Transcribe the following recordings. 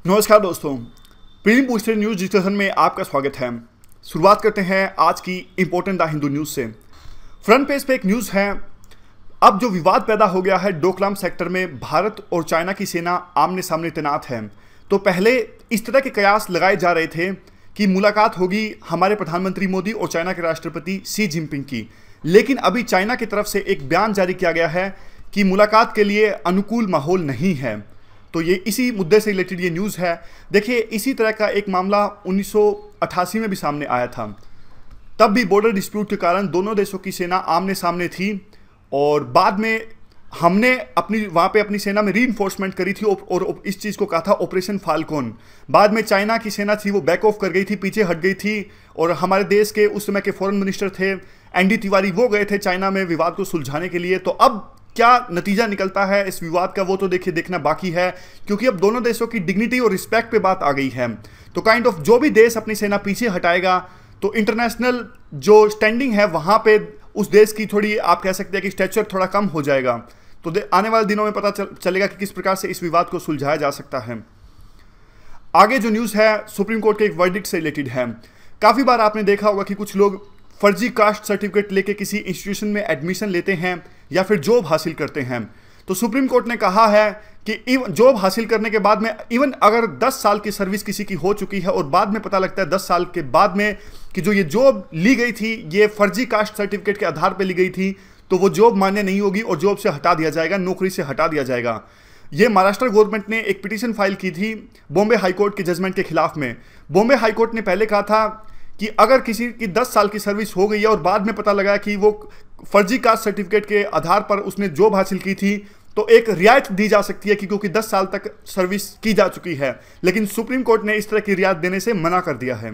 नमस्कार दोस्तों, prelim booster news discussion में आपका स्वागत है। शुरुआत करते हैं आज की इंपॉर्टेंट द हिंदू न्यूज से। फ्रंट पेज पे एक न्यूज है। अब जो विवाद पैदा हो गया है डोकलाम सेक्टर में, भारत और चाइना की सेना आमने सामने तैनात है। तो पहले इस तरह के कयास लगाए जा रहे थे कि मुलाकात होगी हमारे प्रधानमंत्री मोदी और चाइना के राष्ट्रपति शी जिनपिंग की, लेकिन अभी चाइना की तरफ से एक बयान जारी किया गया है कि मुलाकात के लिए अनुकूल माहौल नहीं है। तो ये इसी मुद्दे से रिलेटेड ये न्यूज़ है। देखिए, इसी तरह का एक मामला 1988 में भी सामने आया था। तब भी बॉर्डर डिस्प्यूट के कारण दोनों देशों की सेना आमने सामने थी और बाद में हमने वहाँ पे अपनी सेना में रीइंफोर्समेंट करी थी और इस चीज़ को कहा था ऑपरेशन फाल्कन। बाद में चाइना की सेना थी वो बैक ऑफ कर गई थी, पीछे हट गई थी और हमारे देश के उस समय के फॉरेन मिनिस्टर थे एनडी तिवारी, वो गए थे चाइना में विवाद को सुलझाने के लिए। तो अब क्या नतीजा निकलता है इस विवाद का, वो तो देखिए देखना बाकी है, क्योंकि अब दोनों देशों की डिग्निटी और रिस्पेक्ट पे बात आ गई है। तो काइंड ऑफ जो भी देश अपनी सेना पीछे हटाएगा तो इंटरनेशनल जो स्टैंडिंग है वहां पे उस देश की थोड़ी, आप कह सकते हैं कि स्टेचर थोड़ा कम हो जाएगा। तो आने वाले दिनों में पता चलेगा कि किस प्रकार से इस विवाद को सुलझाया जा सकता है। आगे जो न्यूज़ है सुप्रीम कोर्ट के एक वर्डिक्ट से रिलेटेड है। काफ़ी बार आपने देखा होगा कि कुछ लोग फर्जी कास्ट सर्टिफिकेट लेके किसी इंस्टीट्यूशन में एडमिशन लेते हैं या फिर जॉब हासिल करते हैं। तो सुप्रीम कोर्ट ने कहा है कि जॉब हासिल करने के बाद में इवन अगर 10 साल की सर्विस किसी की हो चुकी है और बाद में पता लगता है 10 साल के बाद में कि जो ये जॉब ली गई थी ये फर्जी कास्ट सर्टिफिकेट के आधार पर ली गई थी, तो वो जॉब मान्य नहीं होगी और जॉब से हटा दिया जाएगा, नौकरी से हटा दिया जाएगा। ये महाराष्ट्र गवर्नमेंट ने एक पिटीशन फाइल की थी बॉम्बे हाईकोर्ट के जजमेंट के खिलाफ में। बॉम्बे हाईकोर्ट ने पहले कहा था कि अगर किसी की 10 साल की सर्विस हो गई है और बाद में पता लगा कि वो फर्जी कास्ट सर्टिफिकेट के आधार पर उसने जॉब हासिल की थी, तो एक रियायत दी जा सकती है कि क्योंकि 10 साल तक सर्विस की जा चुकी है। लेकिन सुप्रीम कोर्ट ने इस तरह की रियायत देने से मना कर दिया है।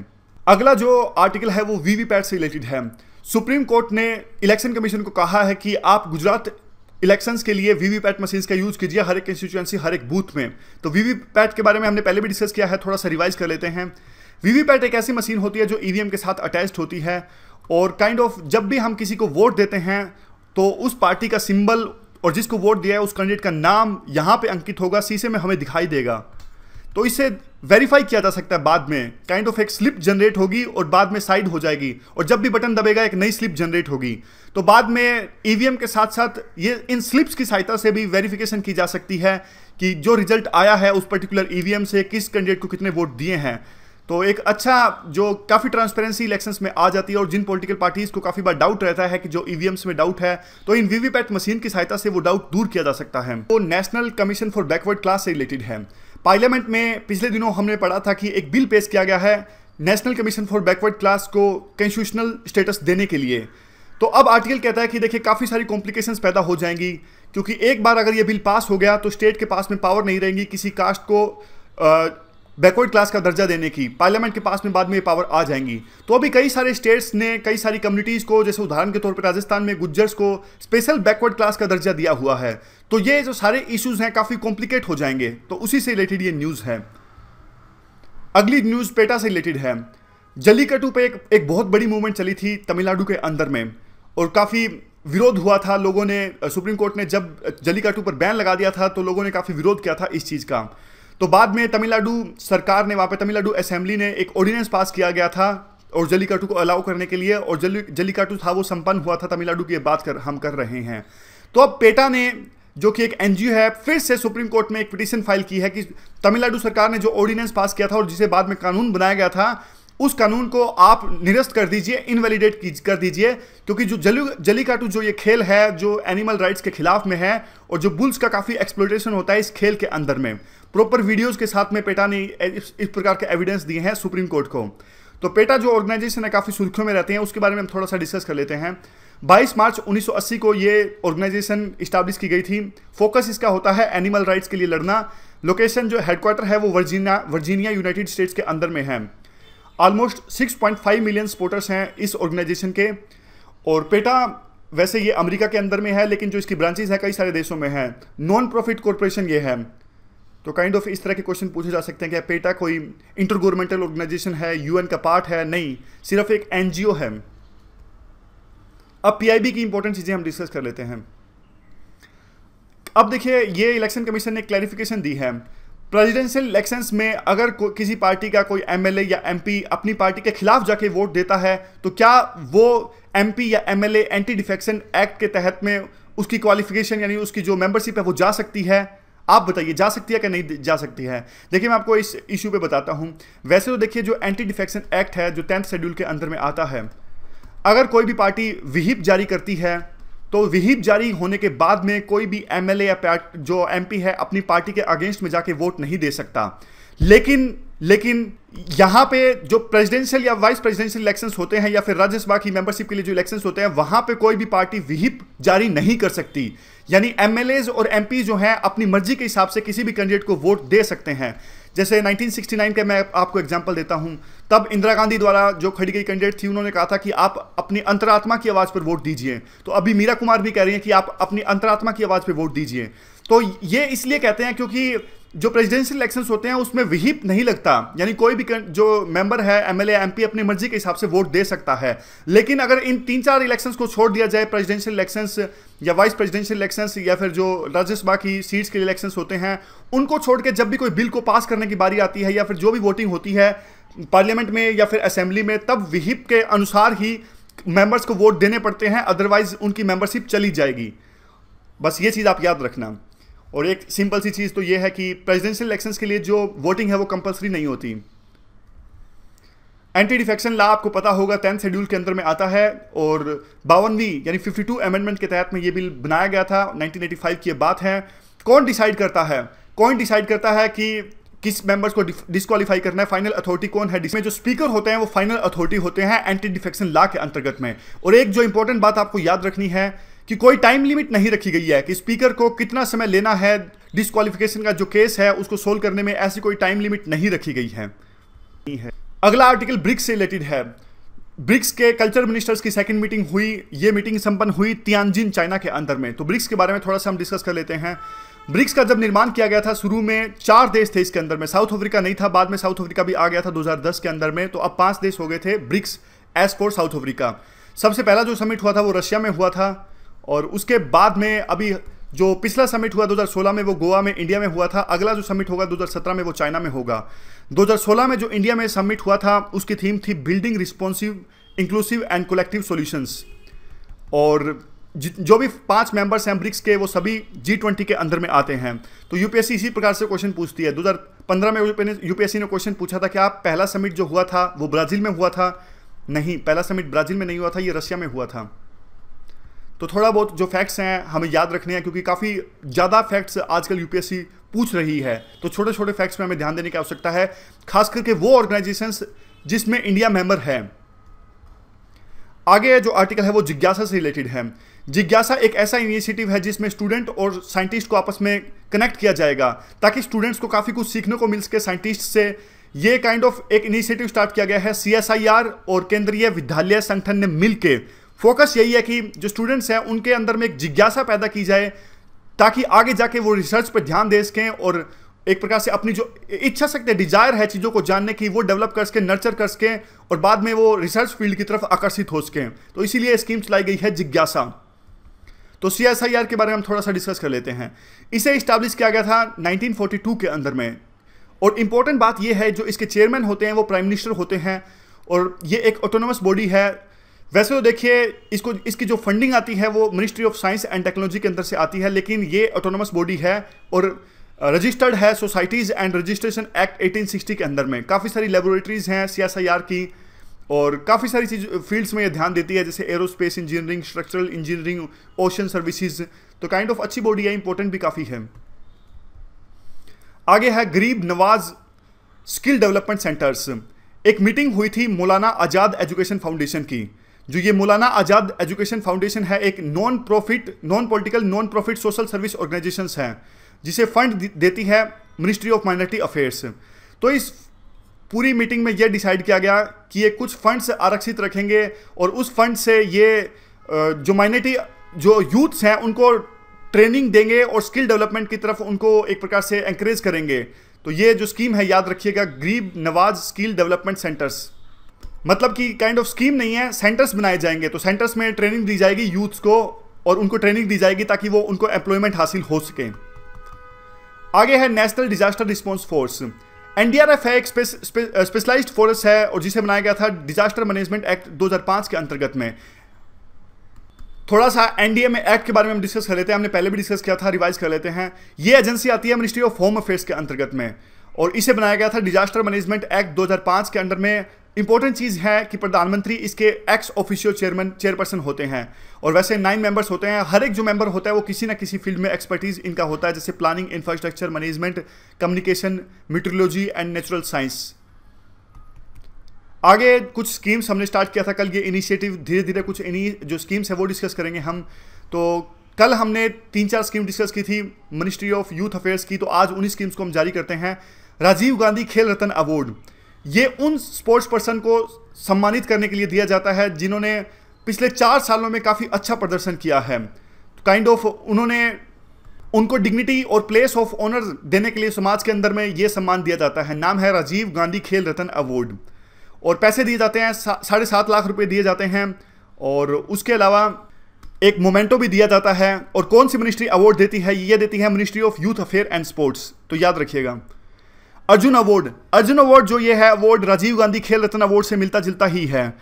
अगला जो आर्टिकल है वो वीवीपैट से रिलेटेड है। सुप्रीम कोर्ट ने इलेक्शन कमीशन को कहा है कि आप गुजरात इलेक्शंस के लिए वीवीपैट मशीन्स का यूज कीजिए हर एक कंस्टिट्यूएंसी, हर एक बूथ में। तो वीवीपैट के बारे में हमने पहले भी डिस्कस किया है, थोड़ा सा रिवाइज कर लेते हैं। वीवीपैट एक ऐसी मशीन होती है जो ईवीएम के साथ अटैच्ड होती है और काइंड ऑफ जब भी हम किसी को वोट देते हैं तो उस पार्टी का सिंबल और जिसको वोट दिया है उस कैंडिडेट का नाम यहाँ पे अंकित होगा, शीशे में हमें दिखाई देगा। तो इससे वेरीफाई किया जा सकता है बाद में। काइंड ऑफ एक स्लिप जनरेट होगी और बाद में साइड हो जाएगी और जब भी बटन दबेगा एक नई स्लिप जनरेट होगी। तो बाद में ईवीएम के साथ साथ ये इन स्लिप्स की सहायता से भी वेरिफिकेशन की जा सकती है कि जो रिजल्ट आया है उस पर्टिकुलर ईवीएम से किस कैंडिडेट को कितने वोट दिए हैं। तो एक अच्छा जो काफ़ी ट्रांसपेरेंसी इलेक्शंस में आ जाती है और जिन पॉलिटिकल पार्टीज को काफ़ी बार डाउट रहता है कि जो ईवीएम्स में डाउट है, तो इन वीवीपैट मशीन की सहायता से वो डाउट दूर किया जा सकता है। तो national commission for backward class से रिलेटेड है। पार्लियामेंट में पिछले दिनों हमने पढ़ा था कि एक बिल पेश किया गया है national commission for backward class को कॉन्स्टिट्यूशनल स्टेटस देने के लिए। तो अब आर्टिकल कहता है कि देखिए काफ़ी सारी कॉम्प्लिकेशंस पैदा हो जाएंगी, क्योंकि एक बार अगर ये बिल पास हो गया तो स्टेट के पास में पावर नहीं रहेगी किसी कास्ट को बैकवर्ड क्लास का दर्जा देने की। पार्लियामेंट के पास में बाद में ये पावर आ जाएंगी। तो अभी कई सारे स्टेट्स ने कई सारी कम्युनिटीज़ को, जैसे उदाहरण के तौर पर राजस्थान में गुज्जर्स को स्पेशल बैकवर्ड क्लास का दर्जा दिया हुआ है। तो ये जो सारे इश्यूज हैं काफ़ी कॉम्प्लिकेट हो जाएंगे। तो उसी से रिलेटेड ये न्यूज़ है। अगली न्यूज़ पेटा से रिलेटेड है। जल्लीकट्टू पे एक बहुत बड़ी मूवमेंट चली थी तमिलनाडु के अंदर में और काफ़ी विरोध हुआ था। लोगों ने, सुप्रीम कोर्ट ने जब जल्लीकट्टू पर बैन लगा दिया था तो लोगों ने काफ़ी विरोध किया था इस चीज़ का। तो बाद में तमिलनाडु सरकार ने, वहाँ पे तमिलनाडु असेंबली ने एक ऑर्डिनेंस पास किया गया था और जल्लीकट्टू को अलाउ करने के लिए, और जल्लीकट्टू था वो संपन्न हुआ था। तमिलनाडु की बात हम कर रहे हैं। तो अब पेटा ने, जो कि एक एनजीओ है, फिर से सुप्रीम कोर्ट में एक पिटीशन फाइल की है कि तमिलनाडु सरकार ने जो ऑर्डिनेंस पास किया था और जिसे बाद में कानून बनाया गया था उस कानून को आप निरस्त कर दीजिए, इनवैलिडेट कर दीजिए, क्योंकि जो जल्लीकट्टू जो ये खेल है जो एनिमल राइट्स के खिलाफ में है और जो बुल्स का काफ़ी एक्सप्लॉयटेशन होता है इस खेल के अंदर में, प्रॉपर वीडियोस के साथ में पेटा ने इस प्रकार के एविडेंस दिए हैं सुप्रीम कोर्ट को। तो पेटा जो ऑर्गेनाइजेशन है काफ़ी सुर्खियों में रहते हैं, उसके बारे में हम थोड़ा सा डिस्कस कर लेते हैं। 22 मार्च 1980 को ये ऑर्गेनाइजेशन इस्टेब्लिश की गई थी। फोकस इसका होता है एनिमल राइट्स के लिए लड़ना। लोकेशन जो हेडक्वार्टर है वो वर्जीनिया यूनाइटेड स्टेट्स के अंदर में है। ऑलमोस्ट 6.5 मिलियन सपोर्टर्स हैं इस ऑर्गेनाइजेशन के। और पेटा वैसे ये अमेरिका के अंदर में है, लेकिन जो इसकी ब्रांचेज है कई सारे देशों में है। नॉन प्रॉफिट कॉरपोरेशन ये है। तो काइंड ऑफ इस तरह के क्वेश्चन पूछे जा सकते हैं कि पेटा कोई इंटर गवर्नमेंटल ऑर्गेनाइजेशन है, यूएन का पार्ट है? नहीं, सिर्फ एक एनजीओ है। अब पीआईबी की इंपॉर्टेंट चीज़ें हम डिस्कस कर लेते हैं। अब देखिए, ये इलेक्शन कमीशन ने क्लैरिफिकेशन दी है। प्रेसिडेंशियल इलेक्शंस में अगर किसी पार्टी का कोई एमएलए या एमपी अपनी पार्टी के खिलाफ जाके वोट देता है तो क्या वो एमपी या एमएलए एंटी डिफेक्शन एक्ट के तहत में उसकी क्वालिफिकेशन यानी उसकी जो मेंबरशिप है वो जा सकती है? आप बताइए, जा सकती है कि नहीं जा सकती है? देखिए मैं आपको इस इशू पे बताता हूं। वैसे तो देखिए जो एंटी डिफेक्शन एक्ट है जो 10th शेड्यूल के अंदर में आता है, अगर कोई भी पार्टी विहिप जारी करती है तो विहिप जारी होने के बाद में कोई भी एमएलए या जो एमपी है अपनी पार्टी के अगेंस्ट में जाके वोट नहीं दे सकता। लेकिन यहां पे जो प्रेसिडेंशियल या वाइस प्रेसिडेंशियल इलेक्शंस होते हैं या फिर राज्यसभा की मेंबरशिप के लिए जो इलेक्शंस होते हैं वहां पे कोई भी पार्टी विहिप जारी नहीं कर सकती। यानी एमएलएज और एमपी जो हैं अपनी मर्जी के हिसाब से किसी भी कैंडिडेट को वोट दे सकते हैं। जैसे 1969 का मैं आपको एग्जांपल देता हूं, तब इंदिरा गांधी द्वारा जो खड़ी गई कैंडिडेट थी उन्होंने कहा था कि आप अपनी अंतरात्मा की आवाज़ पर वोट दीजिए। तो अभी मीरा कुमार भी कह रही हैं कि आप अपनी अंतरात्मा की आवाज़ पर वोट दीजिए। तो ये इसलिए कहते हैं क्योंकि जो प्रेसिडेंशियल इलेक्शंस होते हैं उसमें विहिप नहीं लगता, यानी कोई भी जो मेंबर है एमएलए एमपी अपनी मर्जी के हिसाब से वोट दे सकता है। लेकिन अगर इन 3-4 इलेक्शंस को छोड़ दिया जाए, प्रेसिडेंशियल इलेक्शंस या वाइस प्रेसिडेंशियल इलेक्शंस या फिर जो राज्यसभा की सीट्स के लिए इलेक्शंस होते हैं, उनको छोड़ के जब भी कोई बिल को पास करने की बारी आती है या फिर जो भी वोटिंग होती है पार्लियामेंट में या फिर असेंबली में, तब विहिप के अनुसार ही मेंबर्स को वोट देने पड़ते हैं, अदरवाइज उनकी मेंबरशिप चली जाएगी। बस ये चीज़ आप याद रखना। और एक सिंपल सी चीज़ तो ये है कि प्रेसिडेंशियल इलेक्शंस के लिए जो वोटिंग है वो कंपलसरी नहीं होती। एंटी डिफेक्शन लॉ आपको पता होगा 10th शेड्यूल के अंदर में आता है और 52वीं यानी 52 अमेंडमेंट के तहत में ये बिल बनाया गया था। 1985 की बात है। कौन डिसाइड करता है? कौन डिसाइड करता है कि किस मेंबर्स को डिस्क्वालीफाई करना है? फाइनल अथॉरिटी कौन है? जिसमें जो स्पीकर होते हैं वो फाइनल अथॉरिटी होते हैं एंटी डिफेक्शन लॉ के अंतर्गत में। और एक जो इंपॉर्टेंट बात आपको याद रखनी है कि कोई टाइम लिमिट नहीं रखी गई है कि स्पीकर को कितना समय लेना है डिस्क्वालिफिकेशन का जो केस है उसको सोल्व करने में, ऐसी कोई टाइम लिमिट नहीं रखी गई है। अगला आर्टिकल ब्रिक्स से रिलेटेड है। ब्रिक्स के कल्चर मिनिस्टर्स की सेकंड मीटिंग हुई। ये मीटिंग संपन्न हुई तियानजिन चाइना के अंदर में। तो ब्रिक्स के बारे में थोड़ा सा हम डिस्कस कर लेते हैं। ब्रिक्स का जब निर्माण किया गया था शुरू में 4 देश थे इसके अंदर में। साउथ अफ्रीका नहीं था, बाद में साउथ अफ्रीका भी आ गया था 2010 के अंदर में। तो अब 5 देश हो गए थे BRICS as for South Africa. सबसे पहला जो समिट हुआ था वो रशिया में हुआ था और उसके बाद में अभी जो पिछला समिट हुआ 2016 में वो गोवा में इंडिया में हुआ था। अगला जो समिट होगा 2017 में वो चाइना में होगा। 2016 में जो इंडिया में समिट हुआ था उसकी थीम थी building responsive inclusive and collective solutions. और जो भी 5 मेंबर्स हैं ब्रिक्स के वो सभी G20 के अंदर में आते हैं। तो यूपीएससी इसी प्रकार से क्वेश्चन पूछती है। 2015 में यूपीएससी ने क्वेश्चन पूछा था कि आप पहला समिट जो हुआ था वो ब्राज़ील में हुआ था? नहीं, पहला समिट ब्राज़ील में नहीं हुआ था, ये रशिया में हुआ था। तो थोड़ा बहुत जो फैक्ट्स हैं हमें याद रखने हैं क्योंकि काफ़ी ज़्यादा फैक्ट्स आजकल यूपीएससी पूछ रही है। तो छोटे छोटे फैक्ट्स में हमें ध्यान देने की आवश्यकता है, खास करके वो ऑर्गेनाइजेशंस जिसमें इंडिया मेंबर है। आगे जो आर्टिकल है वो जिज्ञासा से रिलेटेड है। जिज्ञासा एक ऐसा इनिशिएटिव है जिसमें स्टूडेंट और साइंटिस्ट को आपस में कनेक्ट किया जाएगा ताकि स्टूडेंट्स को काफ़ी कुछ सीखने को मिल सके साइंटिस्ट से। ये काइंड ऑफ एक इनिशिएटिव स्टार्ट किया गया है CSIR और केंद्रीय विद्यालय संगठन ने मिलके। फोकस यही है कि जो स्टूडेंट्स हैं उनके अंदर में एक जिज्ञासा पैदा की जाए ताकि आगे जाके वो रिसर्च पर ध्यान दे सकें और एक प्रकार से अपनी जो इच्छा शक्ति डिजायर है चीज़ों को जानने की वो डेवलप कर सकें, नर्चर कर सकें और बाद में वो रिसर्च फील्ड की तरफ आकर्षित हो सकें। तो इसीलिए स्कीम चलाई गई है जिज्ञासा। तो CSIR के बारे में हम थोड़ा सा डिस्कस कर लेते हैं। इसे इस्टेब्लिश किया गया था 1942 के अंदर में। और इंपॉर्टेंट बात यह है जो इसके चेयरमैन होते हैं वो प्राइम मिनिस्टर होते हैं और ये एक ऑटोनोमस बॉडी है। वैसे तो देखिए इसकी जो फंडिंग आती है वो ministry of science and technology के अंदर से आती है, लेकिन ये ऑटोनोमस बॉडी है और रजिस्टर्ड है सोसाइटीज़ एंड रजिस्ट्रेशन एक्ट 1860 के अंदर में। काफ़ी सारी लेबोरेटरीज़ हैं CSIR की और काफ़ी सारी चीज़ फील्ड्स में ये ध्यान देती है जैसे aerospace engineering, structural engineering, ocean services. तो काइंड ऑफ अच्छी बॉडी है, इंपॉर्टेंट भी काफ़ी है। आगे है गरीब नवाज स्किल डेवलपमेंट सेंटर्स। एक मीटिंग हुई थी मौलाना आज़ाद एजुकेशन फाउंडेशन की। जो ये मौलाना आज़ाद एजुकेशन फाउंडेशन है एक non political non profit social service organisations है जिसे फंड देती है मिनिस्ट्री ऑफ माइनॉरिटी अफेयर्स। तो इस पूरी मीटिंग में यह डिसाइड किया गया कि ये कुछ फंड्स आरक्षित रखेंगे और उस फंड से ये जो माइनॉरिटी जो यूथ्स हैं उनको ट्रेनिंग देंगे और स्किल डेवलपमेंट की तरफ उनको एक प्रकार से एंकरेज करेंगे। तो ये जो स्कीम है याद रखिएगा, गरीब नवाज स्किल डेवलपमेंट सेंटर्स। मतलब कि काइंड ऑफ स्कीम नहीं है, सेंटर्स बनाए जाएंगे। तो सेंटर्स में ट्रेनिंग दी जाएगी यूथ्स को और उनको ट्रेनिंग दी जाएगी ताकि वो उनको एम्प्लॉयमेंट हासिल हो सके। आगे है national disaster response force. NDRF है, एक स्पेशलाइज्ड फोर्स है और जिसे बनाया गया था डिजास्टर मैनेजमेंट एक्ट 2005 के अंतर्गत में। थोड़ा सा एनडीएमए एक्ट के बारे में हम डिस्कस कर लेते हैं, हमने पहले भी डिस्कस किया था, रिवाइज कर लेते हैं। ये एजेंसी आती है मिनिस्ट्री ऑफ होम अफेयर्स के अंतर्गत में और इसे बनाया गया था डिजास्टर मैनेजमेंट एक्ट 2005 के अंडर में। इंपॉर्टेंट चीज़ है कि प्रधानमंत्री इसके एक्स ऑफिशियो चेयरपर्सन होते हैं और वैसे 9 मेंबर्स होते हैं। हर एक जो मेंबर होता है वो किसी ना किसी फील्ड में एक्सपर्टीज इनका होता है, जैसे planning, infrastructure management, communication, meteorology and natural science. आगे कुछ स्कीम्स हमने स्टार्ट किया था कल, ये इनिशिएटिव धीरे धीरे कुछ इन्हीं जो स्कीम्स है वो डिस्कस करेंगे हम। तो कल हमने 3-4 स्कीम डिस्कस की थी मिनिस्ट्री ऑफ यूथ अफेयर्स की, तो आज उन्हीं स्कीम्स को हम जारी करते हैं। राजीव गांधी खेल रत्न अवार्ड, ये उन स्पोर्ट्स पर्सन को सम्मानित करने के लिए दिया जाता है जिन्होंने पिछले 4 सालों में काफ़ी अच्छा प्रदर्शन किया है। काइंड ऑफ उनको डिग्निटी और प्लेस ऑफ ऑनर देने के लिए समाज के अंदर में ये सम्मान दिया जाता है। नाम है राजीव गांधी खेल रत्न अवार्ड और पैसे दिए जाते हैं, 7.5 लाख रुपए दिए जाते हैं और उसके अलावा एक मोमेंटो भी दिया जाता है। और कौन सी मिनिस्ट्री अवार्ड देती है? ये देती है ministry of youth affair and sports, तो याद रखिएगा। अर्जुन अवार्ड, अर्जुन अवार्ड जो ये है अवार्ड राजीव गांधी खेल रत्न अवार्ड से मिलता जुलता ही है।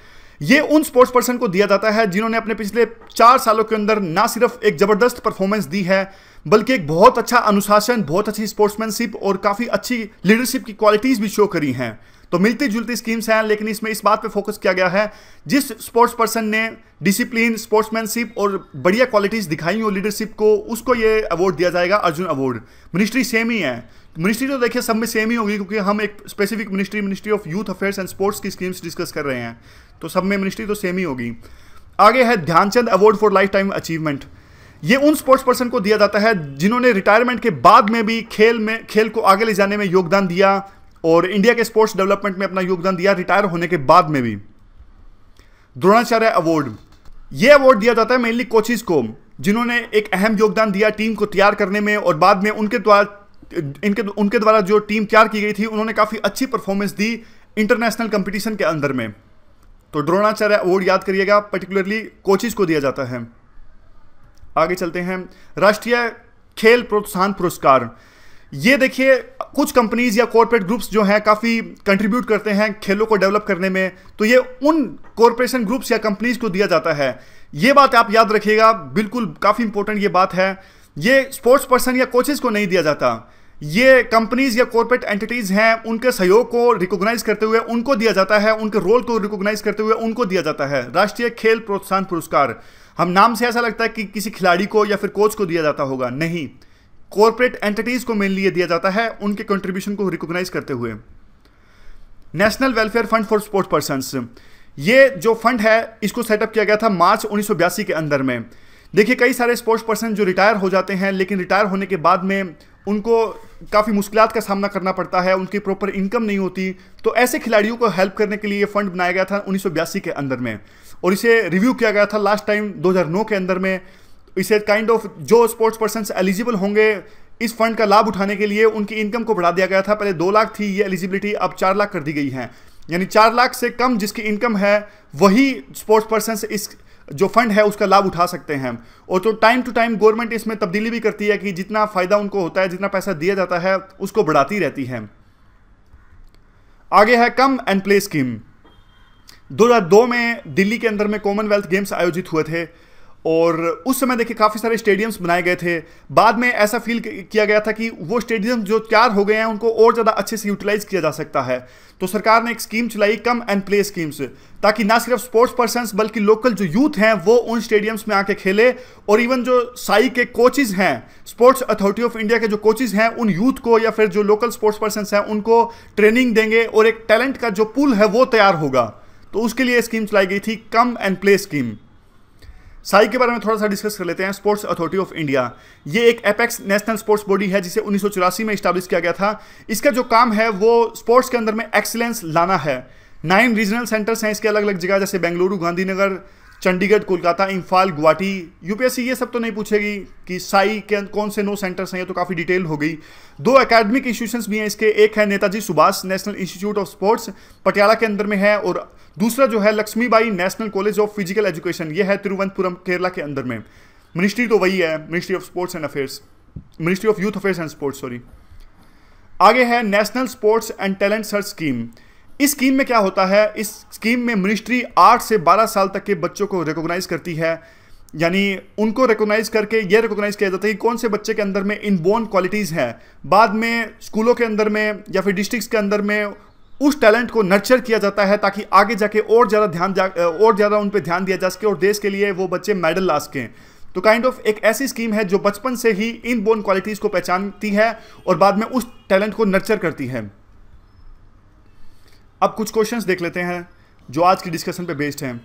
ये उन स्पोर्ट्स पर्सन को दिया जाता है जिन्होंने अपने पिछले 4 सालों के अंदर ना सिर्फ एक जबरदस्त परफॉर्मेंस दी है बल्कि एक बहुत अच्छा अनुशासन, बहुत अच्छी स्पोर्ट्समैनशिप और काफ़ी अच्छी लीडरशिप की क्वालिटीज़ भी शो करी हैं। तो मिलती जुलती स्कीम्स हैं, लेकिन इसमें इस बात पे फोकस किया गया है जिस स्पोर्ट्स पर्सन ने डिसिप्लिन, स्पोर्ट्समैनशिप और बढ़िया क्वालिटीज़ दिखाई हो लीडरशिप को, उसको ये अवार्ड दिया जाएगा, अर्जुन अवार्ड। मिनिस्ट्री सेम ही है, मिनिस्ट्री तो देखिए सब में सेम ही होगी क्योंकि हम एक specific ministry of youth affairs and sports की स्कीम्स डिस्कस कर रहे हैं, तो सब में मिनिस्ट्री तो सेम ही होगी। आगे है Dhyan Chand award for lifetime achievement. ये उन स्पोर्ट्स पर्सन को दिया जाता है जिन्होंने रिटायरमेंट के बाद में भी खेल को आगे ले जाने में योगदान दिया और इंडिया के स्पोर्ट्स डेवलपमेंट में अपना योगदान दिया रिटायर होने के बाद में भी। द्रोणाचार्य अवार्ड, ये अवार्ड दिया जाता है मेनली कोचेस को जिन्होंने एक अहम योगदान दिया टीम को तैयार करने में और बाद में उनके द्वारा जो टीम तैयार की गई थी उन्होंने काफ़ी अच्छी परफॉर्मेंस दी इंटरनेशनल कंपटीशन के अंदर में। तो द्रोणाचार्य अवार्ड याद करिएगा, पर्टिकुलरली कोचेस को दिया जाता है। आगे चलते हैं, राष्ट्रीय खेल प्रोत्साहन पुरस्कार। ये देखिए कुछ कंपनीज या कॉर्पोरेट ग्रुप्स जो हैं काफ़ी कंट्रीब्यूट करते हैं खेलों को डेवलप करने में, तो ये उन कॉर्पोरेशन ग्रुप्स या कंपनीज को दिया जाता है। ये बात आप याद रखिएगा, बिल्कुल काफ़ी इंपॉर्टेंट ये बात है। ये स्पोर्ट्स पर्सन या कोचेस को नहीं दिया जाता, ये कंपनीज या कॉर्पोरेट एंटिटीज हैं, उनके सहयोग को रिकॉग्नाइज करते हुए उनको दिया जाता है, उनके रोल को रिकॉग्नाइज करते हुए उनको दिया जाता है राष्ट्रीय खेल प्रोत्साहन पुरस्कार। हम नाम से ऐसा लगता है कि किसी खिलाड़ी को या फिर कोच को दिया जाता होगा, नहीं, कॉर्पोरेट एंटिटीज को मेनली ये दिया जाता है उनके कंट्रीब्यूशन को रिकॉग्नाइज करते हुए। National welfare fund for sports persons, ये जो फंड है इसको सेटअप किया गया था मार्च 1982 के अंदर में। देखिए कई सारे स्पोर्ट्स पर्सन जो रिटायर हो जाते हैं लेकिन रिटायर होने के बाद में उनको काफ़ी मुश्किलात का सामना करना पड़ता है, उनकी प्रॉपर इनकम नहीं होती, तो ऐसे खिलाड़ियों को हेल्प करने के लिए ये फंड बनाया गया था 1982 के अंदर में और इसे रिव्यू किया गया था लास्ट टाइम 2009 के अंदर में। इसे काइंड ऑफ जो स्पोर्ट्स पर्सन एलिजिबल होंगे इस फंड का लाभ उठाने के लिए उनकी इनकम को बढ़ा दिया गया था। पहले 2 लाख थी ये एलिजिबिलिटी, अब 4 लाख कर दी गई है, यानी 4 लाख से कम जिसकी इनकम है वही स्पोर्ट्स पर्सन इस जो फंड है उसका लाभ उठा सकते हैं। और तो टाइम टू टाइम गवर्नमेंट इसमें तब्दीली भी करती है कि जितना फायदा उनको होता है, जितना पैसा दिया जाता है उसको बढ़ाती रहती है। आगे है कम एंड प्ले स्कीम। 2002 में दिल्ली के अंदर में कॉमनवेल्थ गेम्स आयोजित हुए थे और उस समय देखिए काफ़ी सारे स्टेडियम्स बनाए गए थे। बाद में ऐसा फील किया गया था कि वो स्टेडियम जो तैयार हो गए हैं उनको और ज़्यादा अच्छे से यूटिलाइज किया जा सकता है, तो सरकार ने एक स्कीम चलाई कम एंड प्ले स्कीम्स, ताकि ना सिर्फ स्पोर्ट्स पर्सन्स बल्कि लोकल जो यूथ हैं वो उन स्टेडियम्स में आके खेले और इवन जो साई के कोचेज़ हैं, स्पोर्ट्स अथॉरिटी ऑफ इंडिया के जो कोचेज़ हैं, उन यूथ को या फिर जो लोकल स्पोर्ट्स पर्सन्स हैं उनको ट्रेनिंग देंगे और एक टैलेंट का जो पूल है वो तैयार होगा। तो उसके लिए स्कीम चलाई गई थी come and play scheme. Sai के बारे में थोड़ा सा डिस्कस कर लेते हैं। स्पोर्ट्स अथॉरिटी ऑफ इंडिया, ये एक एपेक्स नेशनल स्पोर्ट्स बॉडी है जिसे 1984 में इस्टेब्लिश किया गया था। इसका जो काम है वो स्पोर्ट्स के अंदर में एक्सीलेंस लाना है। 9 रीजनल सेंटर्स हैं इसके अलग अलग जगह, जैसे बेंगलुरु, गांधीनगर, चंडीगढ़, कोलकाता, इम्फाल, गुवाहाटी। यूपीएससी ये सब तो नहीं पूछेगी कि साई के कौन से 9 सेंटर्स हैं, ये तो काफ़ी डिटेल हो गई। 2 एकेडमिक इंस्टीट्यूशंस भी हैं इसके, एक है Netaji Subhash national institute of sports Patiala के अंदर में है और दूसरा जो है Lakshmibai national college of physical education, ये है तिरुवनंतपुरम केरला के अंदर में। मिनिस्ट्री तो वही है, ministry of sports and affairs, ministry of youth affairs and sports, sorry. आगे है national sports and talent search scheme. इस स्कीम में क्या होता है, इस स्कीम में मिनिस्ट्री 8 से 12 साल तक के बच्चों को रिकॉग्नाइज करती है, यानी उनको रिकॉग्नाइज करके ये रिकॉग्नाइज किया जाता है कि कौन से बच्चे के अंदर में इनबोर्न क्वालिटीज़ हैं। बाद में स्कूलों के अंदर में या फिर डिस्ट्रिक्ट्स के अंदर में उस टैलेंट को नर्चर किया जाता है ताकि आगे जाके और ज़्यादा उन पर ध्यान दिया जा सके और देश के लिए वो बच्चे मेडल ला सकें। तो काइंड ऑफ एक ऐसी स्कीम है जो बचपन से ही इनबोर्न क्वालिटीज़ को पहचानती है और बाद में उस टैलेंट को नर्चर करती है। अब कुछ क्वेश्चंस देख लेते हैं जो आज की डिस्कशन पे बेस्ड हैं।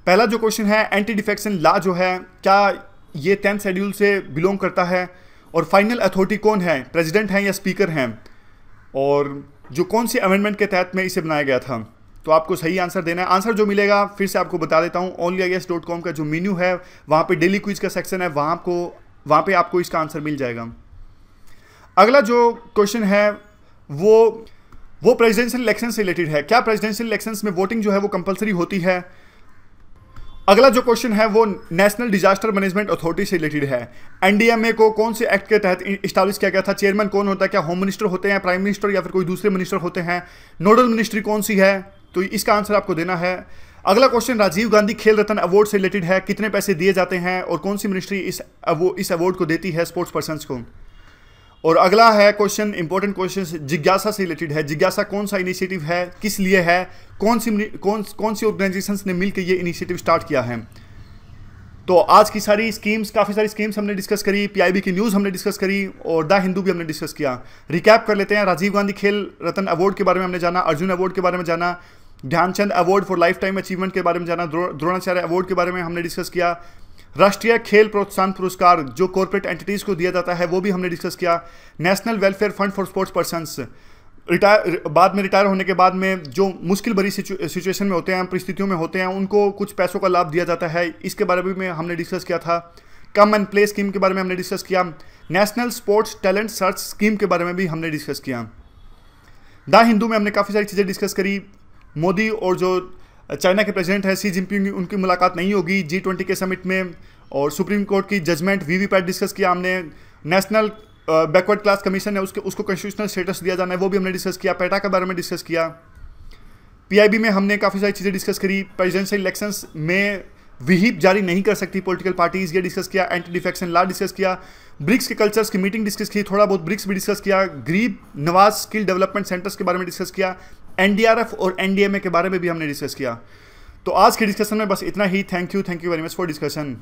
पहला जो क्वेश्चन है, एंटी डिफेक्शन लॉ जो है, क्या ये 10th शेड्यूल से बिलोंग करता है? और फाइनल अथॉरिटी कौन है, प्रेसिडेंट हैं या स्पीकर हैं? और जो कौन सी अमेंडमेंट के तहत में इसे बनाया गया था? तो आपको सही आंसर देना है। आंसर जो मिलेगा फिर से आपको बता देता हूँ, onlyias.com का जो मेन्यू है वहाँ पे डेली क्विज का सेक्शन है, वहाँ पे आपको इसका आंसर मिल जाएगा। अगला जो क्वेश्चन है वो प्रेसिडेंशियल इलेक्शन से रिलेटेड है। क्या प्रेसिडेंशियल इलेक्शंस में वोटिंग जो है वो कंपलसरी होती है? अगला जो क्वेश्चन है वो नेशनल डिजास्टर मैनेजमेंट अथॉरिटी से रिलेटेड है। एनडीएमए को कौन से एक्ट के तहत इस्टेब्लिश किया गया था? चेयरमैन कौन होता है? क्या होम मिनिस्टर होते हैं, प्राइम मिनिस्टर या फिर कोई दूसरे मिनिस्टर होते हैं? नोडल मिनिस्ट्री कौन सी है? तो इसका आंसर आपको देना है। अगला क्वेश्चन राजीव गांधी खेल रत्न अवार्ड से रिलेटेड है। कितने पैसे दिए जाते हैं और कौन सी मिनिस्ट्री इस अवार्ड को देती है स्पोर्ट्स पर्सन्स को? और अगला है क्वेश्चन, इंपॉर्टेंट क्वेश्चन, जिज्ञासा से रिलेटेड है। जिज्ञासा कौन सा इनिशिएटिव है, किस लिए है, कौन सी ऑर्गेनाइजेशंस ने मिलकर ये इनिशिएटिव स्टार्ट किया है? तो आज की सारी स्कीम्स, काफ़ी सारी स्कीम्स हमने डिस्कस करी, पीआईबी की न्यूज़ हमने डिस्कस करी और द हिंदू भी हमने डिस्कस किया। रिकैप कर लेते हैं। राजीव गांधी खेल रत्न अवार्ड के बारे में हमने जाना, अर्जुन अवार्ड के बारे में जाना, Dhyan Chand award for lifetime achievement के बारे में जाना, द्रोणाचार्य अवार्ड के बारे में हमने डिस्कस किया, राष्ट्रीय खेल प्रोत्साहन पुरस्कार जो कॉर्पोरेट एंटिटीज़ को दिया जाता है वो भी हमने डिस्कस किया, national welfare fund for sports persons, बाद में रिटायर होने के बाद में जो मुश्किल भरी सिचुएशन में होते हैं, परिस्थितियों में होते हैं, उनको कुछ पैसों का लाभ दिया जाता है, इसके बारे में हमने डिस्कस किया था। कम एंड प्ले स्कीम के बारे में हमने डिस्कस किया। National sports talent search scheme के बारे में भी हमने डिस्कस किया। द हिंदू में हमने काफ़ी सारी चीज़ें डिस्कस करी। मोदी और जो चाइना के प्रेसिडेंट हैं सी जिनपिंग, उनकी मुलाकात नहीं होगी G20 के समिट में। और सुप्रीम कोर्ट की जजमेंट वीवीपैट डिस्कस किया हमने। नेशनल बैकवर्ड क्लास कमीशन है, उसको कॉन्स्टिट्यूशनल स्टेटस दिया जाना है, वो भी हमने डिस्कस किया। पेटा के बारे में डिस्कस किया। पीआईबी में हमने काफ़ी सारी चीज़ें डिस्कस करी। प्रेसिडेंशियल इलेक्शंस में विहिप जारी नहीं कर सकती पॉलिटिकल पार्टीज, ये डिस्कस किया। एंटी डिफेक्शन लॉ डिस्कस किया। ब्रिक्स के कल्चर्स की मीटिंग डिस्कस की, थोड़ा बहुत ब्रिक्स भी डिस्कस किया। गरीब नवाज स्किल डेवलपमेंट सेंटर्स के बारे में डिस्कस किया। एनडीआरएफ और एनडीएमए के बारे में भी हमने डिस्कस किया। तो आज के डिस्कशन में बस इतना ही। Thank you very much for discussion.